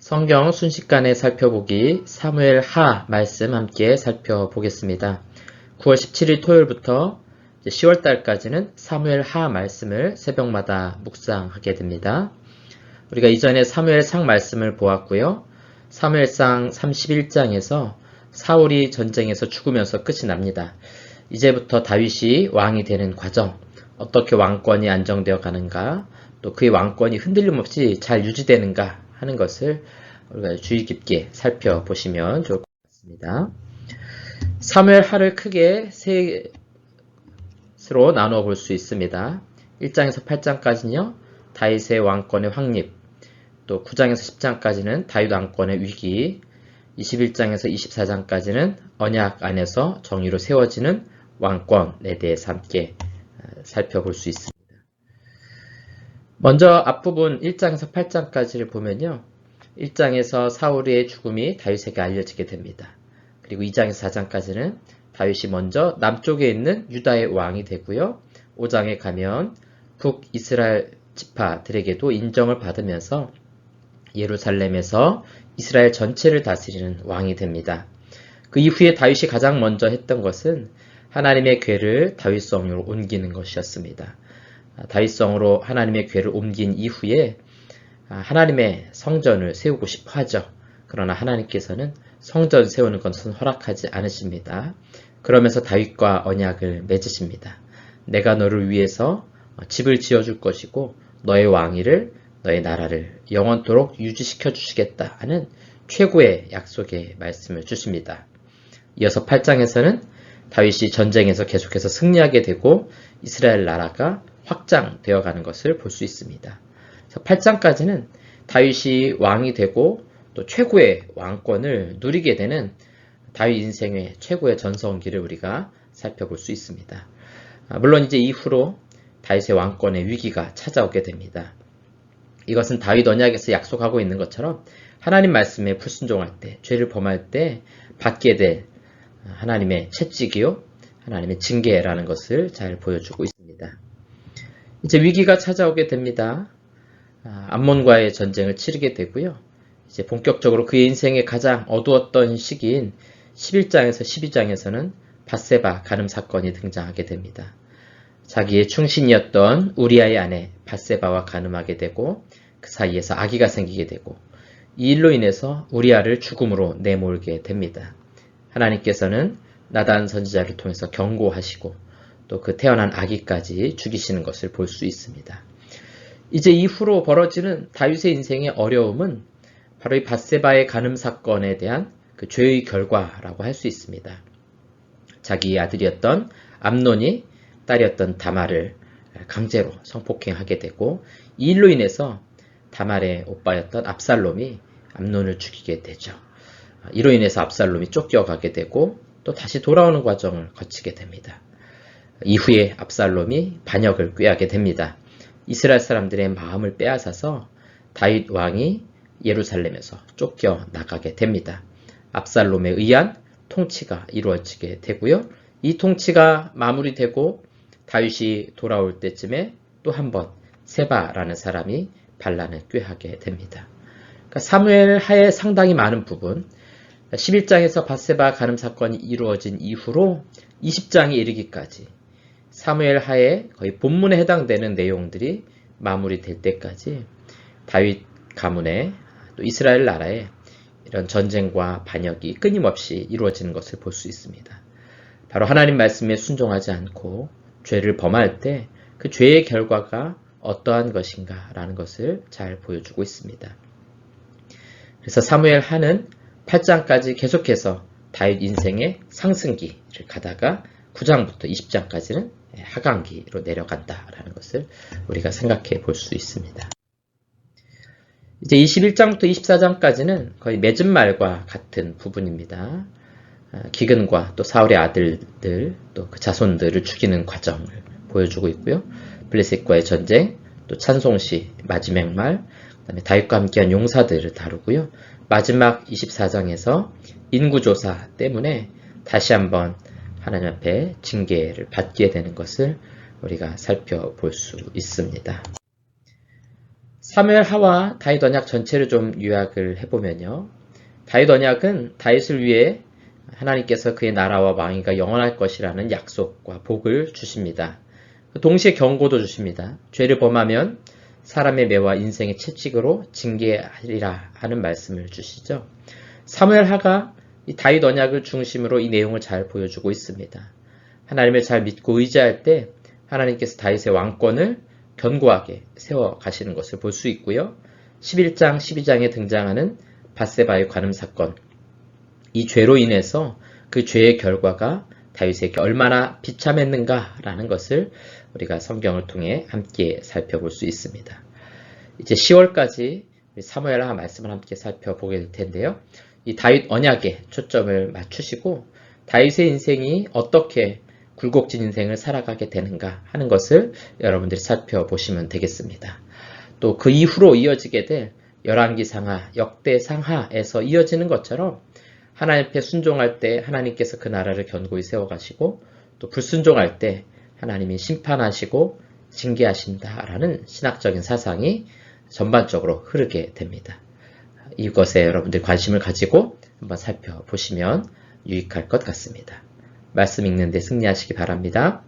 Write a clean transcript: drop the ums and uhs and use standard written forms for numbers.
성경 순식간에 살펴보기 사무엘 하 말씀 함께 살펴보겠습니다. 9월 17일 토요일부터 10월 달까지는 사무엘 하 말씀을 새벽마다 묵상하게 됩니다. 우리가 이전에 사무엘 상 말씀을 보았고요. 사무엘상 31장에서 사울이 전쟁에서 죽으면서 끝이 납니다. 이제부터 다윗이 왕이 되는 과정, 어떻게 왕권이 안정되어 가는가, 또 그의 왕권이 흔들림 없이 잘 유지되는가 하는 것을 우리가 주의 깊게 살펴보시면 좋을 것 같습니다. 사무엘 하를 크게 세 것으로 나누어 볼 수 있습니다. 1장에서 8장까지는요. 다윗의 왕권의 확립, 또 9장에서 10장까지는 다윗 왕권의 위기, 21장에서 24장까지는 언약 안에서 정의로 세워지는 왕권에 대해서 함께 살펴볼 수 있습니다. 먼저 앞부분 1장에서 8장까지를 보면요. 1장에서 사울의 죽음이 다윗에게 알려지게 됩니다. 그리고 2장에서 4장까지는 다윗이 먼저 남쪽에 있는 유다의 왕이 되고요. 5장에 가면 북이스라엘 지파들에게도 인정을 받으면서 예루살렘에서 이스라엘 전체를 다스리는 왕이 됩니다. 그 이후에 다윗이 가장 먼저 했던 것은 하나님의 궤를 다윗성으로 옮기는 것이었습니다. 다윗성으로 하나님의 궤를 옮긴 이후에 하나님의 성전을 세우고 싶어 하죠. 그러나 하나님께서는 성전 세우는 것은 허락하지 않으십니다. 그러면서 다윗과 언약을 맺으십니다. 내가 너를 위해서 집을 지어줄 것이고 너의 왕위를, 너의 나라를 영원토록 유지시켜 주시겠다 하는 최고의 약속의 말씀을 주십니다. 이어서 8장에서는 다윗이 전쟁에서 계속해서 승리하게 되고 이스라엘 나라가 확장되어 가는 것을 볼 수 있습니다. 8장까지는 다윗이 왕이 되고 또 최고의 왕권을 누리게 되는 다윗 인생의 최고의 전성기를 우리가 살펴볼 수 있습니다. 물론 이제 이후로 다윗의 왕권의 위기가 찾아오게 됩니다. 이것은 다윗 언약에서 약속하고 있는 것처럼 하나님 말씀에 불순종할 때, 죄를 범할 때 받게 될 하나님의 채찍이요, 하나님의 징계라는 것을 잘 보여주고 있습니다. 이제 위기가 찾아오게 됩니다. 암몬과의 전쟁을 치르게 되고요. 이제 본격적으로 그의 인생의 가장 어두웠던 시기인 11장에서 12장에서는 밧세바 간음 사건이 등장하게 됩니다. 자기의 충신이었던 우리아의 아내 밧세바와 간음하게 되고 그 사이에서 아기가 생기게 되고 이 일로 인해서 우리아를 죽음으로 내몰게 됩니다. 하나님께서는 나단 선지자를 통해서 경고하시고 또 그 태어난 아기까지 죽이시는 것을 볼 수 있습니다. 이제 이후로 벌어지는 다윗의 인생의 어려움은 바로 이 밧세바의 간음 사건에 대한 그 죄의 결과라고 할 수 있습니다. 자기의 아들이었던 암논이 딸이었던 다말을 강제로 성폭행하게 되고 이 일로 인해서 다말의 오빠였던 압살롬이 암논을 죽이게 되죠. 이로 인해서 압살롬이 쫓겨가게 되고 또 다시 돌아오는 과정을 거치게 됩니다. 이후에 압살롬이 반역을 꾀하게 됩니다. 이스라엘 사람들의 마음을 빼앗아서 다윗 왕이 예루살렘에서 쫓겨나가게 됩니다. 압살롬에 의한 통치가 이루어지게 되고요. 이 통치가 마무리되고 다윗이 돌아올 때쯤에 또 한 번 세바라는 사람이 반란을 꾀하게 됩니다. 그러니까 사무엘 하에 상당히 많은 부분, 11장에서 밧세바 간음 사건이 이루어진 이후로 20장에 이르기까지 사무엘 하에 거의 본문에 해당되는 내용들이 마무리될 때까지 다윗 가문에 또 이스라엘 나라에 이런 전쟁과 반역이 끊임없이 이루어지는 것을 볼 수 있습니다. 바로 하나님 말씀에 순종하지 않고 죄를 범할 때 그 죄의 결과가 어떠한 것인가 라는 것을 잘 보여주고 있습니다. 그래서 사무엘 하는 8장까지 계속해서 다윗 인생의 상승기를 가다가 9장부터 20장까지는 하강기로 내려간다라는 것을 우리가 생각해 볼 수 있습니다. 이제 21장부터 24장까지는 거의 맺은 말과 같은 부분입니다. 기근과 또 사울의 아들들, 또 그 자손들을 죽이는 과정을 보여주고 있고요. 블레셋과의 전쟁, 또 찬송시, 마지막 말, 그다음에 다윗과 함께한 용사들을 다루고요. 마지막 24장에서 인구조사 때문에 다시 한번 하나님 앞에 징계를 받게 되는 것을 우리가 살펴볼 수 있습니다. 사무엘 하와 다윗 언약 전체를 좀 요약을 해보면요. 다윗 언약은 다윗을 위해 하나님께서 그의 나라와 왕위가 영원할 것이라는 약속과 복을 주십니다. 동시에 경고도 주십니다. 죄를 범하면 사람의 매와 인생의 채찍으로 징계하리라 하는 말씀을 주시죠. 사무엘 하가 이 다윗 언약을 중심으로 이 내용을 잘 보여주고 있습니다. 하나님을 잘 믿고 의지할 때 하나님께서 다윗의 왕권을 견고하게 세워 가시는 것을 볼 수 있고요. 11장, 12장에 등장하는 밧세바의 간음 사건, 이 죄로 인해서 그 죄의 결과가 다윗에게 얼마나 비참했는가라는 것을 우리가 성경을 통해 함께 살펴볼 수 있습니다. 이제 10월까지 사무엘하 말씀을 함께 살펴보게 될 텐데요. 이 다윗 언약에 초점을 맞추시고 다윗의 인생이 어떻게 굴곡진 인생을 살아가게 되는가 하는 것을 여러분들이 살펴보시면 되겠습니다. 또 그 이후로 이어지게 될 열왕기상하, 역대상하에서 이어지는 것처럼 하나님 앞에 순종할 때 하나님께서 그 나라를 견고히 세워가시고 또 불순종할 때 하나님이 심판하시고 징계하신다라는 신학적인 사상이 전반적으로 흐르게 됩니다. 이것에 여러분들 관심을 가지고 한번 살펴보시면 유익할 것 같습니다. 말씀 읽는 데 승리하시기 바랍니다.